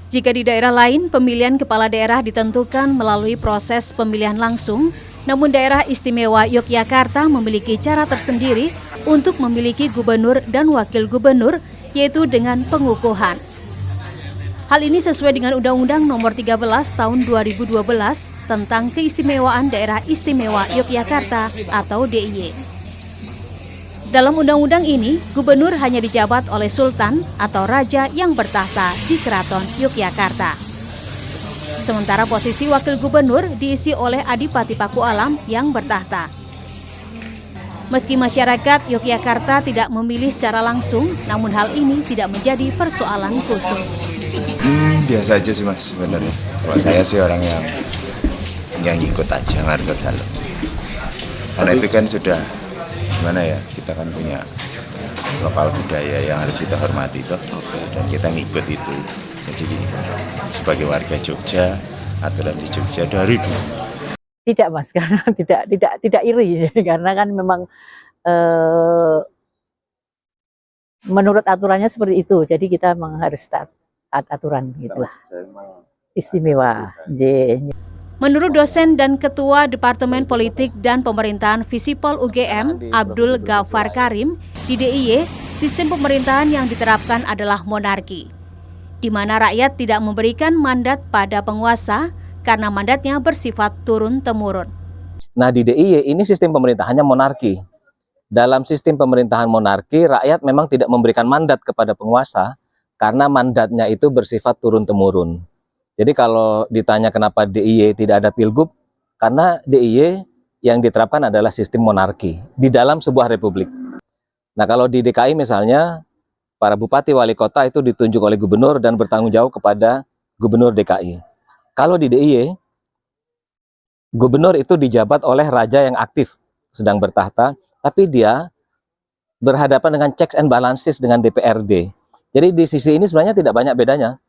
Jika di daerah lain, pemilihan kepala daerah ditentukan melalui proses pemilihan langsung, namun daerah istimewa Yogyakarta memiliki cara tersendiri untuk memiliki gubernur dan wakil gubernur, yaitu dengan pengukuhan. Hal ini sesuai dengan Undang-Undang Nomor 13 Tahun 2012 tentang Keistimewaan Daerah Istimewa Yogyakarta atau DIY. Dalam undang-undang ini, gubernur hanya dijabat oleh sultan atau raja yang bertahta di Keraton Yogyakarta. Sementara posisi wakil gubernur diisi oleh Adipati Paku Alam yang bertahta. Meski masyarakat Yogyakarta tidak memilih secara langsung, namun hal ini tidak menjadi persoalan khusus. Biasa aja sih mas sebenarnya. Kalau saya sih orang yang ikut aja, nggak harus ada. Karena itu kan sudah gimana ya, kita kan punya lokal budaya yang harus kita hormati toh, dan kita ngikut itu. Jadi sebagai warga Jogja, aturan di Jogja dari dulu. Tidak mas, karena tidak iri, karena kan memang menurut aturannya seperti itu. Jadi kita memang harus taat aturan gitulah. Istimewa. Menurut dosen dan Ketua Departemen Politik dan Pemerintahan Visipol UGM, Abdul Ghaffar Karim, di DIY, sistem pemerintahan yang diterapkan adalah monarki, di mana rakyat tidak memberikan mandat pada penguasa karena mandatnya bersifat turun-temurun. Nah di DIY ini sistem pemerintahannya monarki. Dalam sistem pemerintahan monarki, rakyat memang tidak memberikan mandat kepada penguasa karena mandatnya itu bersifat turun-temurun. Jadi kalau ditanya kenapa DIY tidak ada pilgub, karena DIY yang diterapkan adalah sistem monarki di dalam sebuah republik. Nah kalau di DKI misalnya, para bupati wali kota itu ditunjuk oleh gubernur dan bertanggung jawab kepada gubernur DKI. Kalau di DIY, gubernur itu dijabat oleh raja yang aktif sedang bertahta, tapi dia berhadapan dengan checks and balances dengan DPRD. Jadi di sisi ini sebenarnya tidak banyak bedanya.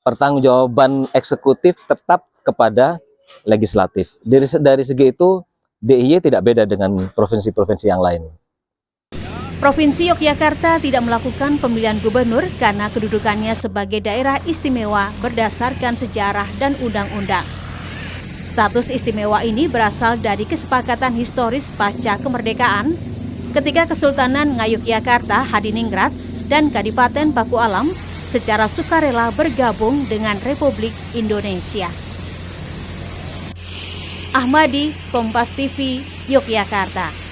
Pertanggungjawaban eksekutif tetap kepada legislatif. Dari segi itu, DIY tidak beda dengan provinsi-provinsi yang lain. Provinsi Yogyakarta tidak melakukan pemilihan gubernur karena kedudukannya sebagai daerah istimewa berdasarkan sejarah dan undang-undang. Status istimewa ini berasal dari kesepakatan historis pasca kemerdekaan ketika Kesultanan Ngayogyakarta Hadiningrat dan Kadipaten Paku Alam secara sukarela bergabung dengan Republik Indonesia. Ahmadi, Kompas TV, Yogyakarta.